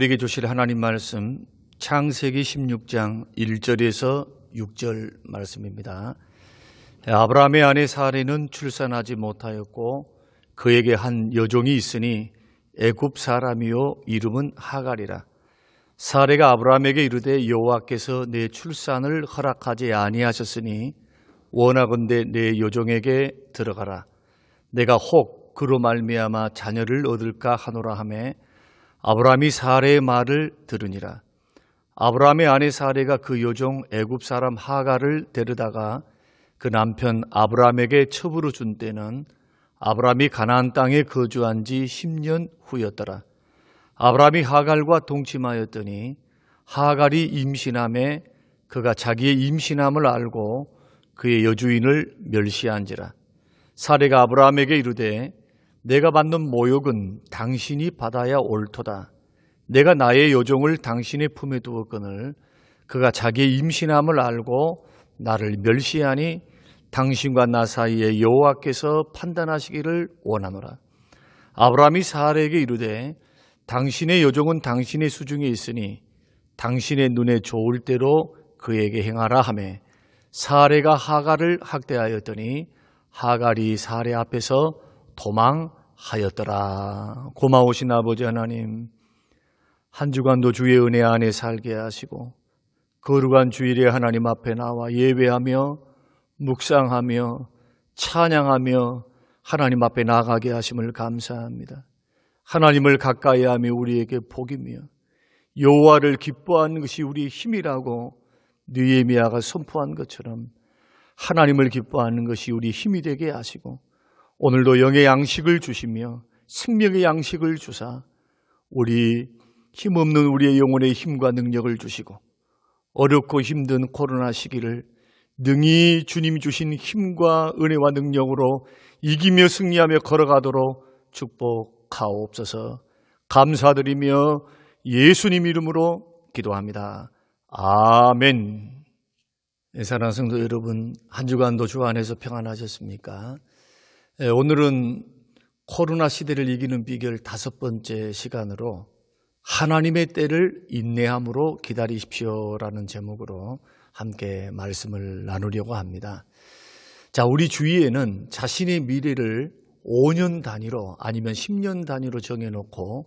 우리에게 주실 하나님 말씀 창세기 16장 1절에서 6절 말씀입니다. 아브라함의 아내 사레는 출산하지 못하였고 그에게 한 여종이 있으니 애굽 사람이요 이름은 하갈이라. 사레가 아브라함에게 이르되 여호와께서 내 출산을 허락하지 아니하셨으니 원하건대 내 여종에게 들어가라. 내가 혹 그로 말미암아 자녀를 얻을까 하노라 하매 아브라함이 사레의 말을 들으니라. 아브라함의 아내 사레가 그 여종 애굽 사람 하갈을 데려다가 그 남편 아브라함에게 첩으로 준 때는 아브라함이 가나안 땅에 거주한 지 10년 후였더라. 아브라함이 하갈과 동침하였더니 하갈이 임신함에 그가 자기의 임신함을 알고 그의 여주인을 멸시한지라. 사레가 아브라함에게 이르되 내가 받는 모욕은 당신이 받아야 옳도다. 내가 나의 여종을 당신의 품에 두었거늘 그가 자기의 임신함을 알고 나를 멸시하니 당신과 나 사이에 여호와께서 판단하시기를 원하노라. 아브라함이 사레에게 이르되 당신의 여종은 당신의 수중에 있으니 당신의 눈에 좋을 대로 그에게 행하라 하매 사레가 하갈을 학대하였더니 하갈이 사레 앞에서 도망하였더라. 고마우신 아버지 하나님, 한 주간도 주의 은혜 안에 살게 하시고 거룩한 주일에 하나님 앞에 나와 예배하며 묵상하며 찬양하며 하나님 앞에 나가게 하심을 감사합니다. 하나님을 가까이 하며 우리에게 복이며 여호와를 기뻐하는 것이 우리의 힘이라고 느헤미야가 선포한 것처럼 하나님을 기뻐하는 것이 우리 힘이 되게 하시고 오늘도 영의 양식을 주시며 생명의 양식을 주사 우리 힘없는 우리의 영혼의 힘과 능력을 주시고 어렵고 힘든 코로나 시기를 능히 주님이 주신 힘과 은혜와 능력으로 이기며 승리하며 걸어가도록 축복하옵소서. 감사드리며 예수님 이름으로 기도합니다. 아멘. 사랑하는 성도 여러분, 한 주간도 주 안에서 평안하셨습니까? 오늘은 코로나 시대를 이기는 비결 5번째 시간으로 하나님의 때를 인내함으로 기다리십시오라는 제목으로 함께 말씀을 나누려고 합니다. 자, 우리 주위에는 자신의 미래를 5년 단위로 아니면 10년 단위로 정해놓고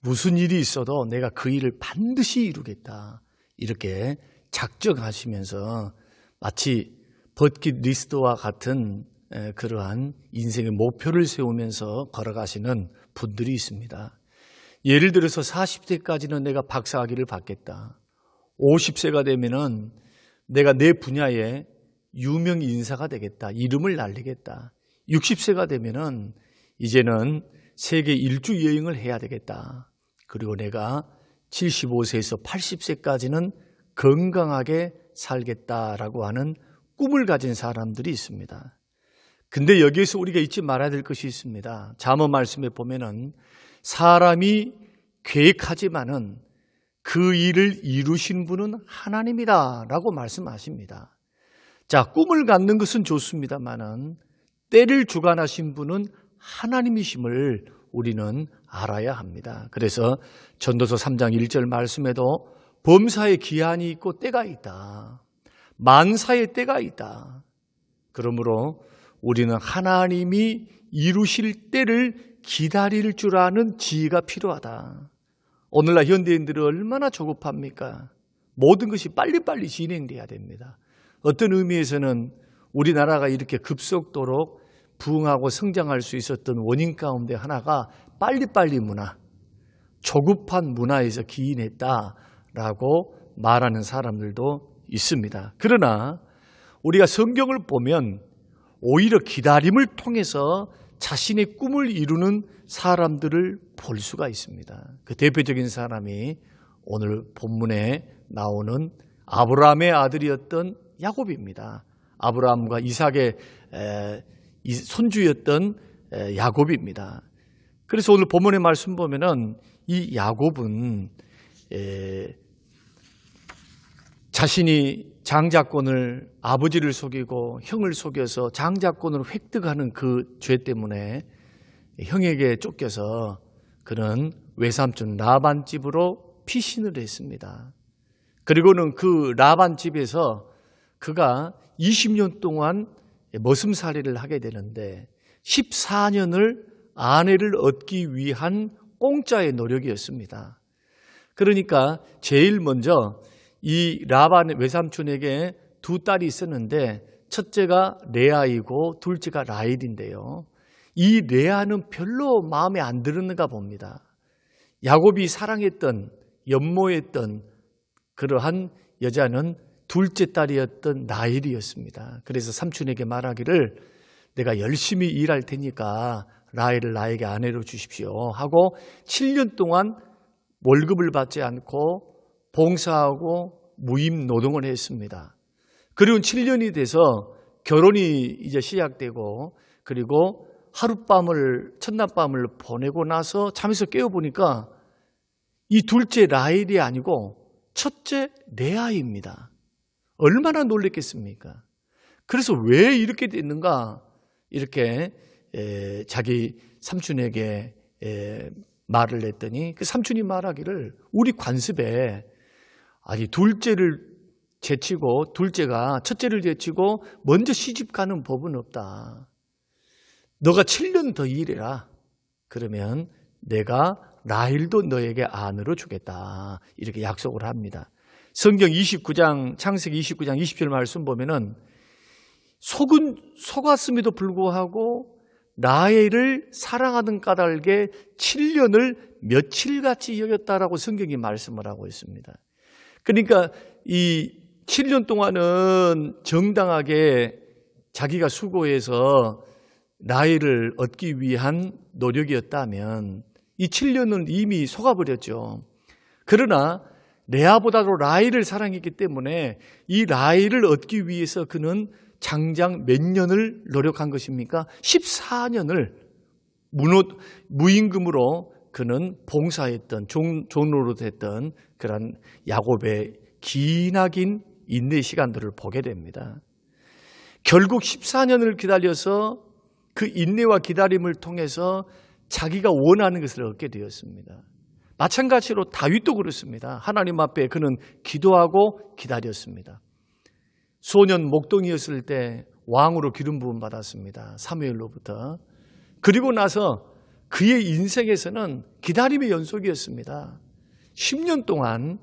무슨 일이 있어도 내가 그 일을 반드시 이루겠다 이렇게 작정하시면서 마치 버킷리스트와 같은 그러한 인생의 목표를 세우면서 걸어가시는 분들이 있습니다. 예를 들어서 40세까지는 내가 박사학위를 받겠다. 50세가 되면은 내가 내 분야에 유명 인사가 되겠다. 이름을 날리겠다. 60세가 되면은 이제는 세계 일주 여행을 해야 되겠다. 그리고 내가 75세에서 80세까지는 건강하게 살겠다라고 하는 꿈을 가진 사람들이 있습니다. 근데 여기에서 우리가 잊지 말아야 될 것이 있습니다. 잠언 말씀에 보면은 사람이 계획하지만은 그 일을 이루신 분은 하나님이다 라고 말씀하십니다. 자, 꿈을 갖는 것은 좋습니다만은 때를 주관하신 분은 하나님이심을 우리는 알아야 합니다. 그래서 전도서 3장 1절 말씀에도 범사에 기한이 있고 때가 있다. 만사의 때가 있다. 그러므로 우리는 하나님이 이루실 때를 기다릴 줄 아는 지혜가 필요하다. 오늘날 현대인들은 얼마나 조급합니까? 모든 것이 빨리빨리 진행돼야 됩니다. 어떤 의미에서는 우리나라가 이렇게 급속도로 부흥하고 성장할 수 있었던 원인 가운데 하나가 빨리빨리 문화, 조급한 문화에서 기인했다라고 말하는 사람들도 있습니다. 그러나 우리가 성경을 보면 오히려 기다림을 통해서 자신의 꿈을 이루는 사람들을 볼 수가 있습니다. 그 대표적인 사람이 오늘 본문에 나오는 아브라함의 아들이었던 야곱입니다. 아브라함과 이삭의 손주였던 야곱입니다. 그래서 오늘 본문의 말씀 보면은 이 야곱은 자신이 장자권을 아버지를 속이고 형을 속여서 장자권을 획득하는 그 죄 때문에 형에게 쫓겨서 그는 외삼촌 라반 집으로 피신을 했습니다. 그리고는 그 라반 집에서 그가 20년 동안 머슴살이를 하게 되는데 14년을 아내를 얻기 위한 공짜의 노력이었습니다. 그러니까 제일 먼저 이 라반 외삼촌에게 두 딸이 있었는데 첫째가 레아이고 둘째가 라헬인데요. 이 레아는 별로 마음에 안 들었는가 봅니다. 야곱이 사랑했던 연모했던 그러한 여자는 둘째 딸이었던 라헬이었습니다. 그래서 삼촌에게 말하기를 내가 열심히 일할 테니까 라헬을 나에게 아내로 주십시오 하고 7년 동안 월급을 받지 않고 봉사하고 무임 노동을 했습니다. 그리고 7년이 돼서 결혼이 이제 시작되고 그리고 첫낮밤을 보내고 나서 잠에서 깨어보니까 이 둘째 라헬이 아니고 첫째 레아입니다. 얼마나 놀랬겠습니까? 그래서 왜 이렇게 됐는가 이렇게 자기 삼촌에게 말을 했더니 그 삼촌이 말하기를 우리 관습에 아니 둘째를 제치고 둘째가 첫째를 제치고 먼저 시집 가는 법은 없다. 너가 7년 더 일해라. 그러면 내가 라헬도 너에게 아내로 주겠다. 이렇게 약속을 합니다. 성경 29장 창세기 29장 20절 말씀 보면은 속았음에도 불구하고 라헬을 사랑하던 까닭에 7년을 며칠같이 여겼다라고 성경이 말씀을 하고 있습니다. 그러니까 이 7년 동안은 정당하게 자기가 수고해서 라헬을 얻기 위한 노력이었다면 이 7년은 이미 속아버렸죠. 그러나 레아보다도 라헬을 사랑했기 때문에 이 라헬을 얻기 위해서 그는 장장 몇 년을 노력한 것입니까? 14년을 무임금으로 그는 봉사했던 종로로 됐던 그런 야곱의 기나긴 인내 시간들을 보게 됩니다. 결국 14년을 기다려서 그 인내와 기다림을 통해서 자기가 원하는 것을 얻게 되었습니다. 마찬가지로 다윗도 그렇습니다. 하나님 앞에 그는 기도하고 기다렸습니다. 소년 목동이었을 때 왕으로 기름 부음 받았습니다. 사무엘로부터. 그리고 나서 그의 인생에서는 기다림의 연속이었습니다. 10년 동안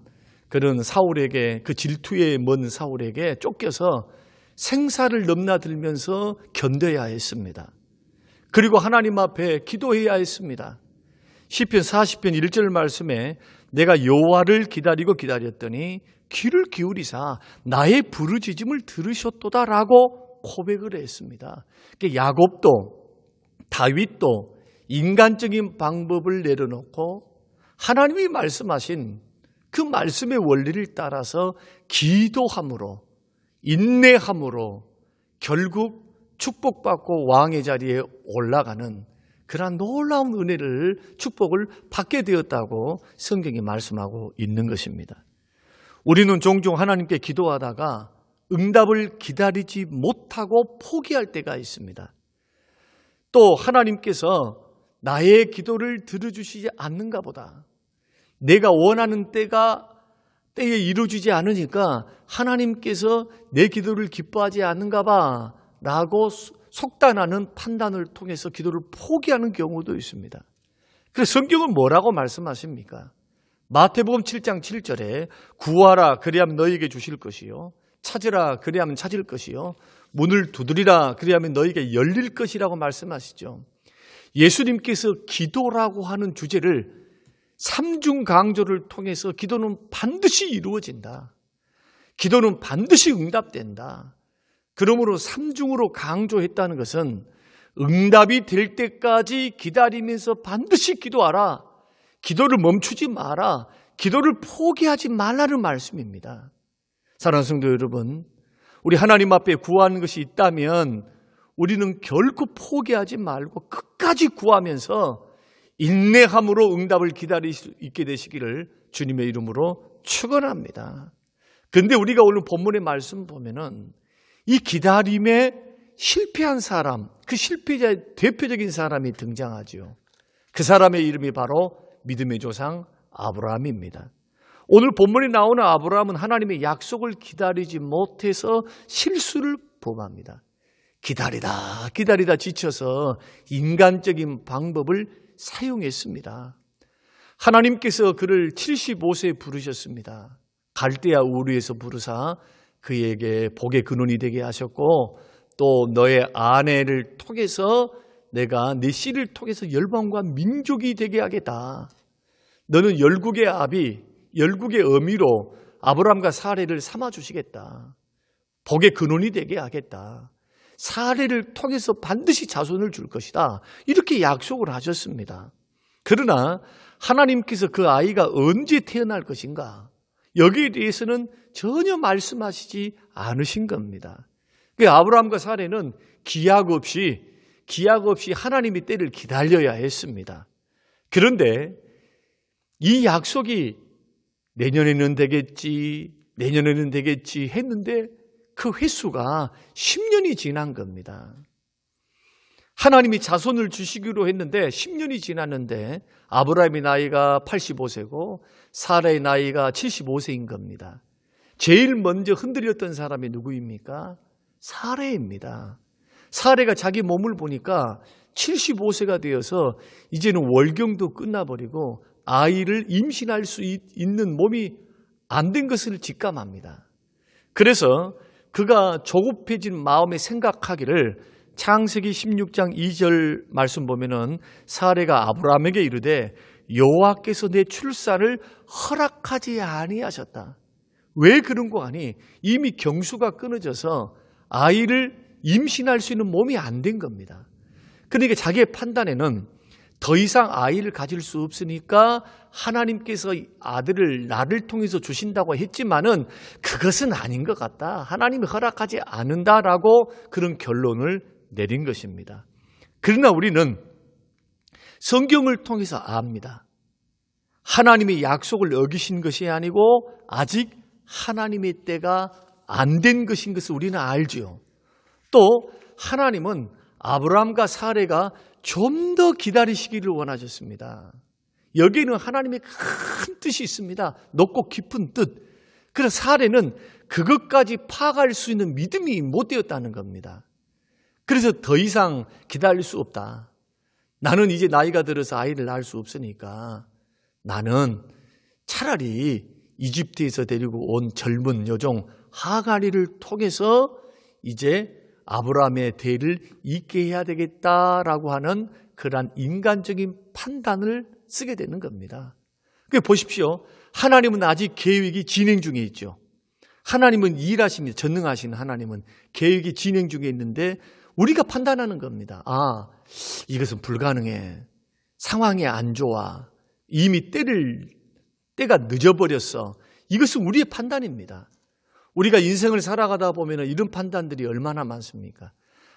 그는 사울에게 그 질투에 먼 사울에게 쫓겨서 생사를 넘나들면서 견뎌야 했습니다. 그리고 하나님 앞에 기도해야 했습니다. 시편 40편 1절 말씀에 내가 여호와를 기다리고 기다렸더니 귀를 기울이사 나의 부르짖음을 들으셨도다라고 고백을 했습니다. 야곱도 다윗도 인간적인 방법을 내려놓고 하나님이 말씀하신 그 말씀의 원리를 따라서 기도함으로 인내함으로 결국 축복받고 왕의 자리에 올라가는 그러한 놀라운 은혜를 축복을 받게 되었다고 성경이 말씀하고 있는 것입니다. 우리는 종종 하나님께 기도하다가 응답을 기다리지 못하고 포기할 때가 있습니다. 또 하나님께서 나의 기도를 들어주시지 않는가 보다. 내가 원하는 때에 이루어지지 않으니까 하나님께서 내 기도를 기뻐하지 않는가 봐 라고 속단하는 판단을 통해서 기도를 포기하는 경우도 있습니다. 그래서 성경은 뭐라고 말씀하십니까? 마태복음 7장 7절에 구하라 그리하면 너희에게 주실 것이요 찾으라 그리하면 찾을 것이요 문을 두드리라 그리하면 너희에게 열릴 것이라고 말씀하시죠. 예수님께서 기도라고 하는 주제를 삼중 강조를 통해서 기도는 반드시 이루어진다. 기도는 반드시 응답된다. 그러므로 삼중으로 강조했다는 것은 응답이 될 때까지 기다리면서 반드시 기도하라. 기도를 멈추지 마라. 기도를 포기하지 말라는 말씀입니다. 사랑하는 성도 여러분, 우리 하나님 앞에 구하는 것이 있다면 우리는 결코 포기하지 말고 끝까지 구하면서 인내함으로 응답을 기다릴 수 있게 되시기를 주님의 이름으로 축원합니다. 그런데 우리가 오늘 본문의 말씀 보면은 이 기다림에 실패한 사람, 그 실패자의 대표적인 사람이 등장하죠. 그 사람의 이름이 바로 믿음의 조상 아브라함입니다. 오늘 본문에 나오는 아브라함은 하나님의 약속을 기다리지 못해서 실수를 범합니다. 기다리다 지쳐서 인간적인 방법을 사용했습니다. 하나님께서 그를 75세에 부르셨습니다. 갈대아 우르에서 부르사 그에게 복의 근원이 되게 하셨고, 또 너의 아내를 통해서 내가 네 씨를 통해서 열방과 민족이 되게 하겠다. 너는 열국의 아비, 열국의 어미로 아브라함과 사레를 삼아주시겠다. 복의 근원이 되게 하겠다. 사레를 통해서 반드시 자손을 줄 것이다. 이렇게 약속을 하셨습니다. 그러나 하나님께서 그 아이가 언제 태어날 것인가? 여기에 대해서는 전혀 말씀하시지 않으신 겁니다. 아브라함과 사레는 기약 없이 하나님의 때를 기다려야 했습니다. 그런데 이 약속이 내년에는 되겠지 했는데 그 횟수가 10년이 지난 겁니다. 하나님이 자손을 주시기로 했는데 10년이 지났는데 아브라함의 나이가 85세고 사라의 나이가 75세인 겁니다. 제일 먼저 흔들렸던 사람이 누구입니까? 사레입니다. 사레가 자기 몸을 보니까 75세가 되어서 이제는 월경도 끝나버리고 아이를 임신할 수 있는 몸이 안 된 것을 직감합니다. 그래서 그가 조급해진 마음에 생각하기를 창세기 16장 2절 말씀 보면은 사레가 아브라함에게 이르되 여호와께서 내 출산을 허락하지 아니하셨다. 왜 그런 거 아니? 이미 경수가 끊어져서 아이를 임신할 수 있는 몸이 안 된 겁니다. 그러니까 자기의 판단에는 더 이상 아이를 가질 수 없으니까 하나님께서 아들을 나를 통해서 주신다고 했지만은 그것은 아닌 것 같다. 하나님이 허락하지 않는다라고 그런 결론을 내린 것입니다. 그러나 우리는 성경을 통해서 압니다. 하나님의 약속을 어기신 것이 아니고 아직 하나님의 때가 안 된 것인 것을 우리는 알지요. 또 하나님은 아브라함과 사레가 좀 더 기다리시기를 원하셨습니다. 여기에는 하나님의 큰 뜻이 있습니다. 높고 깊은 뜻. 그래서 사레는 그것까지 파악할 수 있는 믿음이 못 되었다는 겁니다. 그래서 더 이상 기다릴 수 없다. 나는 이제 나이가 들어서 아이를 낳을 수 없으니까 나는 차라리 이집트에서 데리고 온 젊은 여종 하가리를 통해서 이제 아브라함의 대를 잇게 해야 되겠다라고 하는 그러한 인간적인 판단을 쓰게 되는 겁니다. 보십시오. 하나님은 아직 계획이 진행 중에 있죠. 하나님은 일하십니다. 전능하신 하나님은 계획이 진행 중에 있는데 우리가 판단하는 겁니다. 아, 이것은 불가능해. 상황이 안 좋아. 이미 때가 늦어버렸어. 이것은 우리의 판단입니다. 우리가 인생을 살아가다 보면 이런 판단들이 얼마나 많습니까?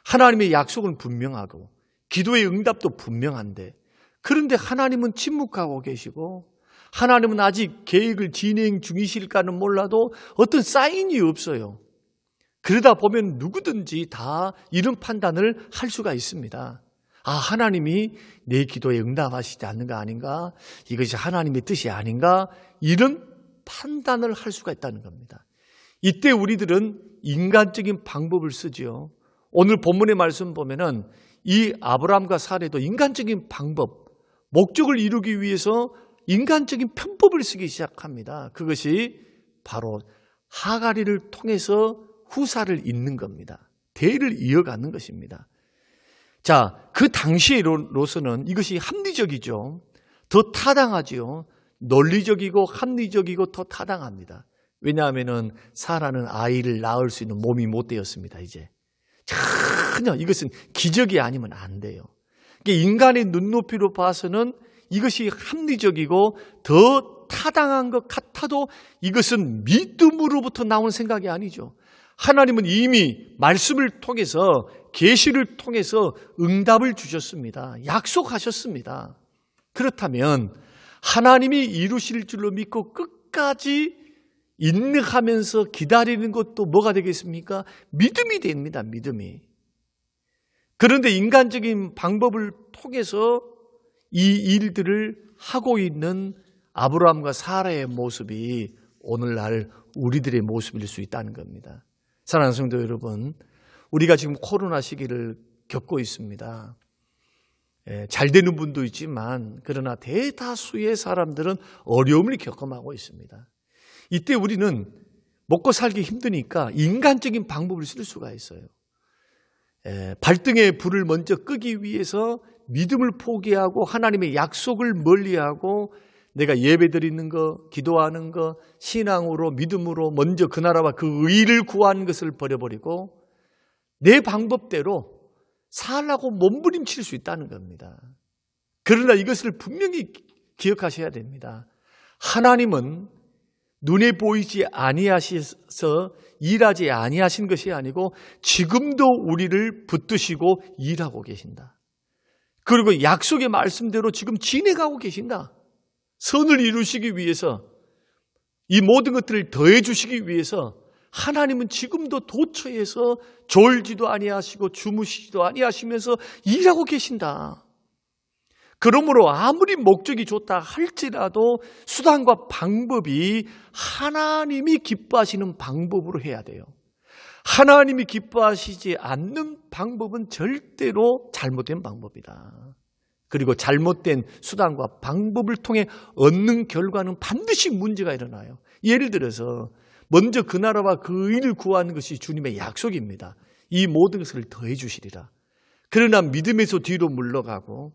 하나님의 약속은 분명하고 기도의 응답도 분명한데, 그런데 하나님은 침묵하고 계시고 하나님은 아직 계획을 진행 중이실까는 몰라도 어떤 사인이 없어요. 그러다 보면 누구든지 다 이런 판단을 할 수가 있습니다. 아, 하나님이 내 기도에 응답하시지 않는 거 아닌가? 이것이 하나님의 뜻이 아닌가? 이런 판단을 할 수가 있다는 겁니다. 이때 우리들은 인간적인 방법을 쓰죠. 오늘 본문의 말씀 보면은 이 아브라함과 사레도 인간적인 방법, 목적을 이루기 위해서 인간적인 편법을 쓰기 시작합니다. 그것이 바로 하가리를 통해서 후사를 잇는 겁니다. 대를 이어가는 것입니다. 자, 그 당시로서는 이것이 합리적이죠. 더 타당하지요. 논리적이고 합리적이고 더 타당합니다. 왜냐하면 사라는 아이를 낳을 수 있는 몸이 못 되었습니다. 이제 전혀 이것은 기적이 아니면 안 돼요. 인간의 눈높이로 봐서는 이것이 합리적이고 더 타당한 것 같아도 이것은 믿음으로부터 나온 생각이 아니죠. 하나님은 이미 말씀을 통해서 계시를 통해서 응답을 주셨습니다. 약속하셨습니다. 그렇다면 하나님이 이루실 줄로 믿고 끝까지 인내하면서 기다리는 것도 뭐가 되겠습니까? 믿음이 됩니다. 믿음이. 그런데 인간적인 방법을 통해서 이 일들을 하고 있는 아브라함과 사라의 모습이 오늘날 우리들의 모습일 수 있다는 겁니다. 사랑하는 성도 여러분, 우리가 지금 코로나 시기를 겪고 있습니다. 잘 되는 분도 있지만 그러나 대다수의 사람들은 어려움을 겪어가고 있습니다. 이때 우리는 먹고 살기 힘드니까 인간적인 방법을 쓸 수가 있어요. 발등에 불을 먼저 끄기 위해서 믿음을 포기하고 하나님의 약속을 멀리하고 내가 예배드리는 거, 기도하는 거, 신앙으로 믿음으로 먼저 그 나라와 그 의를 구하는 것을 버려버리고 내 방법대로 살라고 몸부림칠 수 있다는 겁니다. 그러나 이것을 분명히 기억하셔야 됩니다. 하나님은 눈에 보이지 아니하셔서 일하지 아니하신 것이 아니고 지금도 우리를 붙드시고 일하고 계신다. 그리고 약속의 말씀대로 지금 진행하고 계신다. 선을 이루시기 위해서 이 모든 것들을 더해 주시기 위해서 하나님은 지금도 도처에서 졸지도 아니하시고 주무시지도 아니하시면서 일하고 계신다. 그러므로 아무리 목적이 좋다 할지라도 수단과 방법이 하나님이 기뻐하시는 방법으로 해야 돼요. 하나님이 기뻐하시지 않는 방법은 절대로 잘못된 방법이다. 그리고 잘못된 수단과 방법을 통해 얻는 결과는 반드시 문제가 일어나요. 예를 들어서 먼저 그 나라와 그 의를 구하는 것이 주님의 약속입니다. 이 모든 것을 더해 주시리라. 그러나 믿음에서 뒤로 물러가고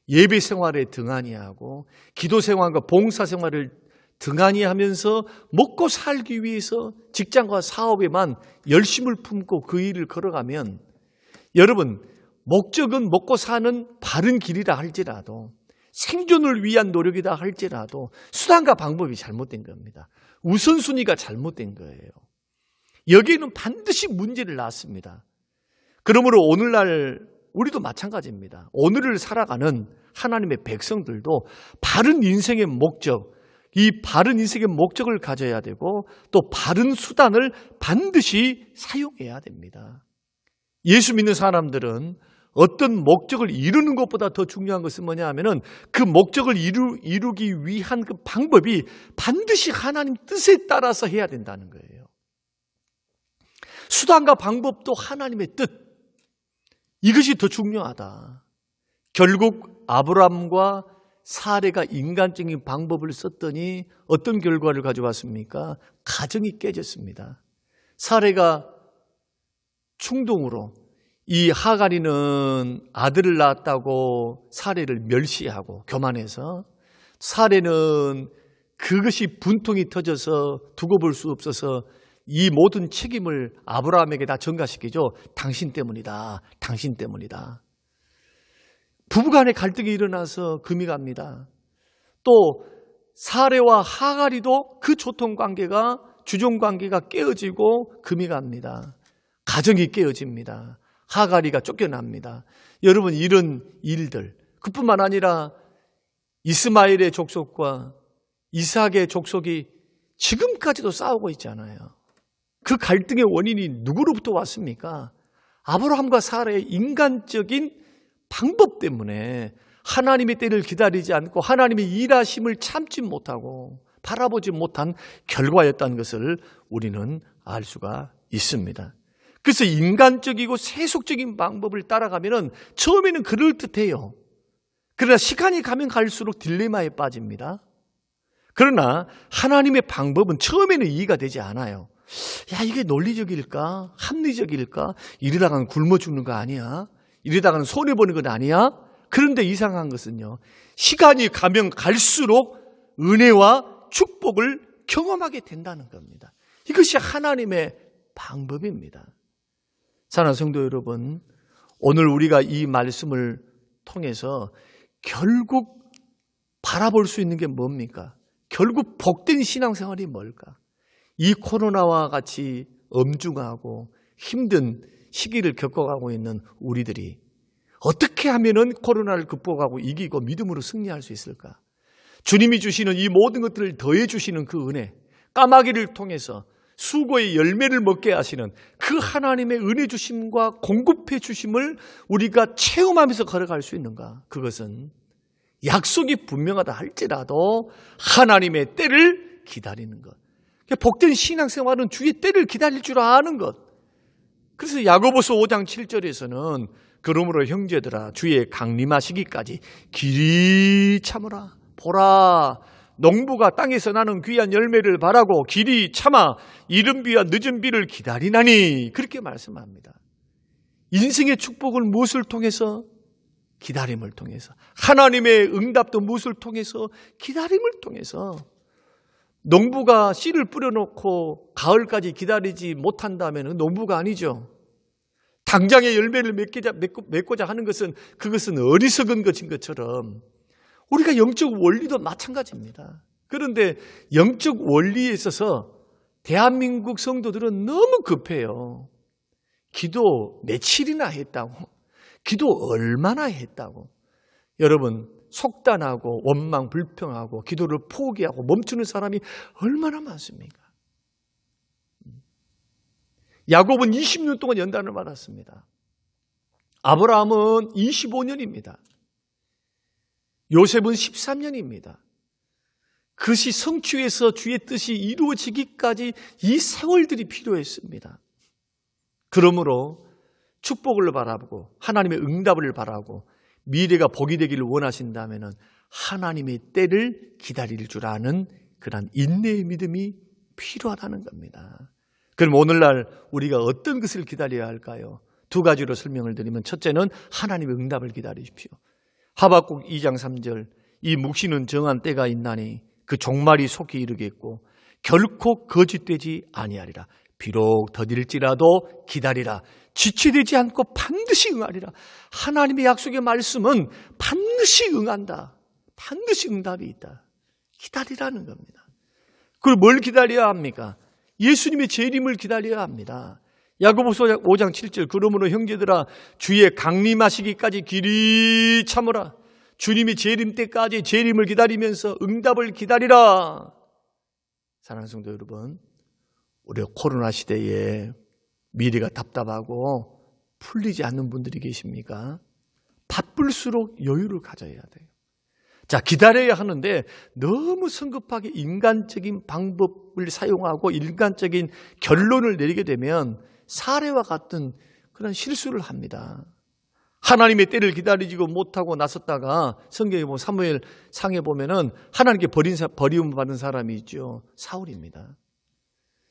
예배 생활에 등한히 하고 기도 생활과 봉사 생활을 등한히 하면서 먹고 살기 위해서 직장과 사업에만 열심을 품고 그 일을 걸어가면 여러분 목적은 먹고 사는 바른 길이라 할지라도 생존을 위한 노력이다 할지라도 수단과 방법이 잘못된 겁니다. 우선순위가 잘못된 거예요. 여기에는 반드시 문제를 낳습니다. 그러므로 오늘날 우리도 마찬가지입니다. 오늘을 살아가는 하나님의 백성들도 바른 인생의 목적, 이 바른 인생의 목적을 가져야 되고 또 바른 수단을 반드시 사용해야 됩니다. 예수 믿는 사람들은 어떤 목적을 이루는 것보다 더 중요한 것은 뭐냐 하면은 그 목적을 이루기 위한 그 방법이 반드시 하나님 뜻에 따라서 해야 된다는 거예요. 수단과 방법도 하나님의 뜻, 이것이 더 중요하다. 결국 아브라함과 사레가 인간적인 방법을 썼더니 어떤 결과를 가져왔습니까? 가정이 깨졌습니다. 사레가 충동으로 이 하갈이는 아들을 낳았다고 사레를 멸시하고 교만해서 사레는 그것이 분통이 터져서 두고 볼 수 없어서 이 모든 책임을 아브라함에게 다 전가시키죠. 당신 때문이다. 당신 때문이다. 부부간의 갈등이 일어나서 금이 갑니다. 또 사레와 하갈이도 그 조통관계가 주종관계가 깨어지고 금이 갑니다. 가정이 깨어집니다. 하갈이가 쫓겨납니다. 여러분 이런 일들 그뿐만 아니라 이스마엘의 족속과 이삭의 족속이 지금까지도 싸우고 있잖아요. 그 갈등의 원인이 누구로부터 왔습니까? 아브라함과 사라의 인간적인 방법 때문에 하나님의 때를 기다리지 않고 하나님의 일하심을 참지 못하고 바라보지 못한 결과였다는 것을 우리는 알 수가 있습니다. 그래서 인간적이고 세속적인 방법을 따라가면 처음에는 그럴듯해요. 그러나 시간이 가면 갈수록 딜레마에 빠집니다. 그러나 하나님의 방법은 처음에는 이해가 되지 않아요. 야, 이게 논리적일까? 합리적일까? 이러다가는 굶어 죽는 거 아니야? 이러다가는 손해보는 건 아니야? 그런데 이상한 것은요, 시간이 가면 갈수록 은혜와 축복을 경험하게 된다는 겁니다. 이것이 하나님의 방법입니다. 사랑하는 성도 여러분, 오늘 우리가 이 말씀을 통해서 결국 바라볼 수 있는 게 뭡니까? 결국 복된 신앙생활이 뭘까? 이 코로나와 같이 엄중하고 힘든 시기를 겪어가고 있는 우리들이 어떻게 하면은 코로나를 극복하고 이기고 믿음으로 승리할 수 있을까? 주님이 주시는 이 모든 것들을 더해 주시는 그 은혜, 까마귀를 통해서 수고의 열매를 먹게 하시는 그 하나님의 은혜 주심과 공급해 주심을 우리가 체험하면서 걸어갈 수 있는가? 그것은 약속이 분명하다 할지라도 하나님의 때를 기다리는 것. 복된 신앙생활은 주의 때를 기다릴 줄 아는 것. 그래서 야고보서 5장 7절에서는 그러므로 형제들아 주의 강림하시기까지 길이 참으라. 보라, 농부가 땅에서 나는 귀한 열매를 바라고 길이 참아 이른 비와 늦은 비를 기다리나니, 그렇게 말씀합니다. 인생의 축복을 무엇을 통해서? 기다림을 통해서. 하나님의 응답도 무엇을 통해서? 기다림을 통해서. 농부가 씨를 뿌려놓고 가을까지 기다리지 못한다면 농부가 아니죠. 당장의 열매를 맺고자 하는 것은 그것은 어리석은 것인 것처럼 우리가 영적 원리도 마찬가지입니다. 그런데 영적 원리에 있어서 대한민국 성도들은 너무 급해요. 기도 며칠이나 했다고, 기도 얼마나 했다고. 여러분, 속단하고 원망 불평하고 기도를 포기하고 멈추는 사람이 얼마나 많습니까? 야곱은 20년 동안 연단을 받았습니다. 아브라함은 25년입니다. 요셉은 13년입니다. 그것이 성취해서 주의 뜻이 이루어지기까지 이 세월들이 필요했습니다. 그러므로 축복을 바라보고 하나님의 응답을 바라고 미래가 복이 되기를 원하신다면 하나님의 때를 기다릴 줄 아는 그런 인내의 믿음이 필요하다는 겁니다. 그럼 오늘날 우리가 어떤 것을 기다려야 할까요? 두 가지로 설명을 드리면, 첫째는 하나님의 응답을 기다리십시오. 하박국 2장 3절, 이 묵시는 정한 때가 있나니 그 종말이 속히 이르겠고 결코 거짓되지 아니하리라. 비록 더딜지라도 기다리라. 지체되지 않고 반드시 응하리라. 하나님의 약속의 말씀은 반드시 응한다. 반드시 응답이 있다. 기다리라는 겁니다. 그걸 뭘 기다려야 합니까? 예수님의 재림을 기다려야 합니다. 야고보서 5장 7절, 그러므로 형제들아 주의 강림하시기까지 길이 참으라. 주님이 재림 때까지 재림을 기다리면서 응답을 기다리라. 사랑하는 성도 여러분, 우리가 코로나 시대에 미래가 답답하고 풀리지 않는 분들이 계십니까? 바쁠수록 여유를 가져야 돼요. 자, 기다려야 하는데 너무 성급하게 인간적인 방법을 사용하고 인간적인 결론을 내리게 되면 사례와 같은 그런 실수를 합니다. 하나님의 때를 기다리지 못하고 나섰다가 성경에 보면 사무엘 상에 보면은 하나님께 버리움 받은 사람이 있죠. 사울입니다.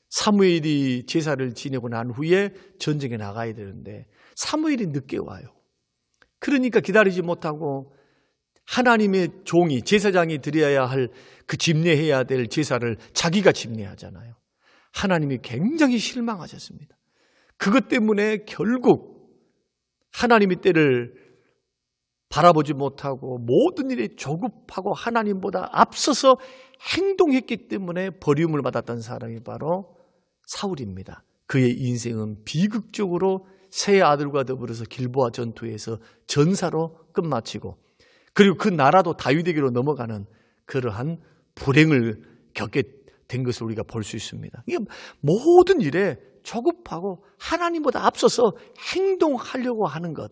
사무엘이 제사를 지내고 난 후에 전쟁에 나가야 되는데 사무엘이 늦게 와요. 그러니까 기다리지 못하고 하나님의 종이, 제사장이 드려야 할 그 집례해야 될 제사를 자기가 집례하잖아요. 하나님이 굉장히 실망하셨습니다. 그것 때문에 결국 하나님의 때를 바라보지 못하고 모든 일에 조급하고 하나님보다 앞서서 행동했기 때문에 버림을 받았던 사람이 바로 사울입니다. 그의 인생은 비극적으로 세 아들과 더불어서 길보아 전투에서 전사로 끝마치고, 그리고 그 나라도 다윗에게로 넘어가는 그러한 불행을 겪게 된 것을 우리가 볼 수 있습니다. 이게 모든 일에 조급하고 하나님보다 앞서서 행동하려고 하는 것,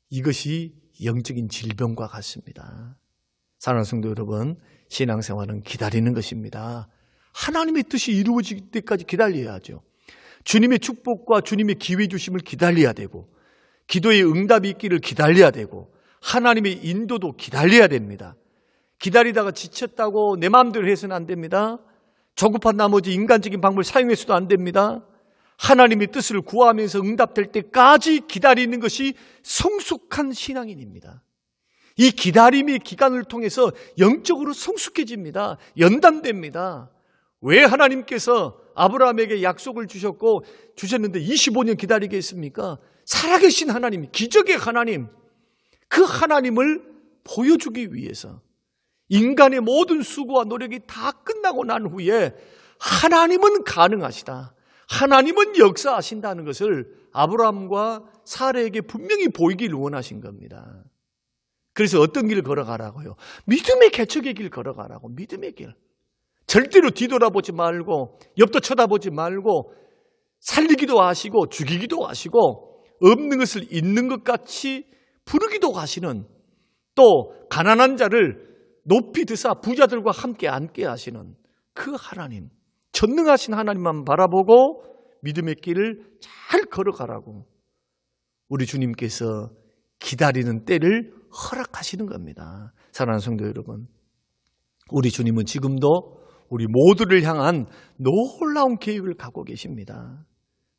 이것이 영적인 질병과 같습니다. 사랑하는 성도 여러분, 신앙생활은 기다리는 것입니다. 하나님의 뜻이 이루어질 때까지 기다려야죠. 주님의 축복과 주님의 기회 주심을 기다려야 되고, 기도의 응답이 있기를 기다려야 되고, 하나님의 인도도 기다려야 됩니다. 기다리다가 지쳤다고 내 마음대로 해서는 안 됩니다. 조급한 나머지 인간적인 방법을 사용해서도 안 됩니다. 하나님의 뜻을 구하면서 응답될 때까지 기다리는 것이 성숙한 신앙인입니다. 이 기다림의 기간을 통해서 영적으로 성숙해집니다. 연단됩니다. 왜 하나님께서 아브라함에게 약속을 주셨는데 25년 기다리게 했습니까? 살아계신 하나님, 기적의 하나님, 그 하나님을 보여주기 위해서 인간의 모든 수고와 노력이 다 끝나고 난 후에 하나님은 가능하시다, 하나님은 역사하신다는 것을 아브라함과 사라에게 분명히 보이길 원하신 겁니다. 그래서 어떤 길을 걸어가라고요? 믿음의 개척의 길 걸어가라고. 믿음의 길. 절대로 뒤돌아보지 말고 옆도 쳐다보지 말고 살리기도 하시고 죽이기도 하시고 없는 것을 있는 것 같이 부르기도 하시는 또 가난한 자를 높이 드사 부자들과 함께 앉게 하시는 그 하나님, 전능하신 하나님만 바라보고 믿음의 길을 잘 걸어가라고 우리 주님께서 기다리는 때를 허락하시는 겁니다. 사랑하는 성도 여러분, 우리 주님은 지금도 우리 모두를 향한 놀라운 계획을 갖고 계십니다.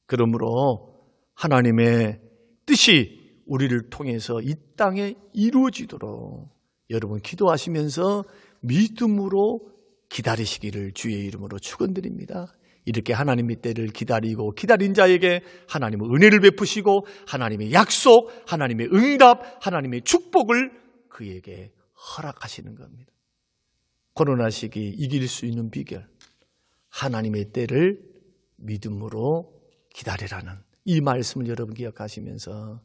그러므로 하나님의 뜻이 우리를 통해서 이 땅에 이루어지도록 여러분 기도하시면서 믿음으로 기다리시기를 주의 이름으로 축원드립니다. 이렇게 하나님의 때를 기다리고 기다린 자에게 하나님은 은혜를 베푸시고 하나님의 약속, 하나님의 응답, 하나님의 축복을 그에게 허락하시는 겁니다. 코로나 시기 이길 수 있는 비결, 하나님의 때를 믿음으로 기다리라는 이 말씀을 여러분 기억하시면서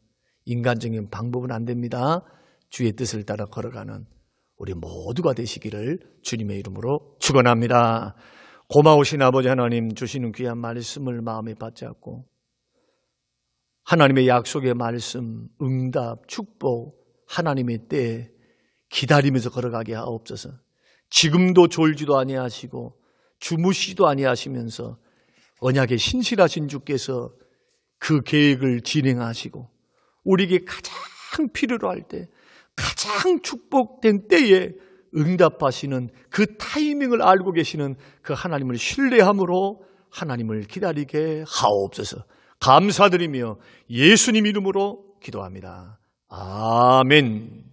인간적인 방법은 안 됩니다. 주의 뜻을 따라 걸어가는 우리 모두가 되시기를 주님의 이름으로 축원합니다. 고마우신 아버지 하나님, 주시는 귀한 말씀을 마음에 받잡고 하나님의 약속의 말씀, 응답, 축복, 하나님의 때에 기다리면서 걸어가게 하옵소서. 지금도 졸지도 아니하시고 주무시지도 아니하시면서 언약에 신실하신 주께서 그 계획을 진행하시고 우리에게 가장 필요로 할 때, 가장 축복된 때에 응답하시는 그 타이밍을 알고 계시는 그 하나님을 신뢰함으로 하나님을 기다리게 하옵소서. 감사드리며 예수님 이름으로 기도합니다. 아멘.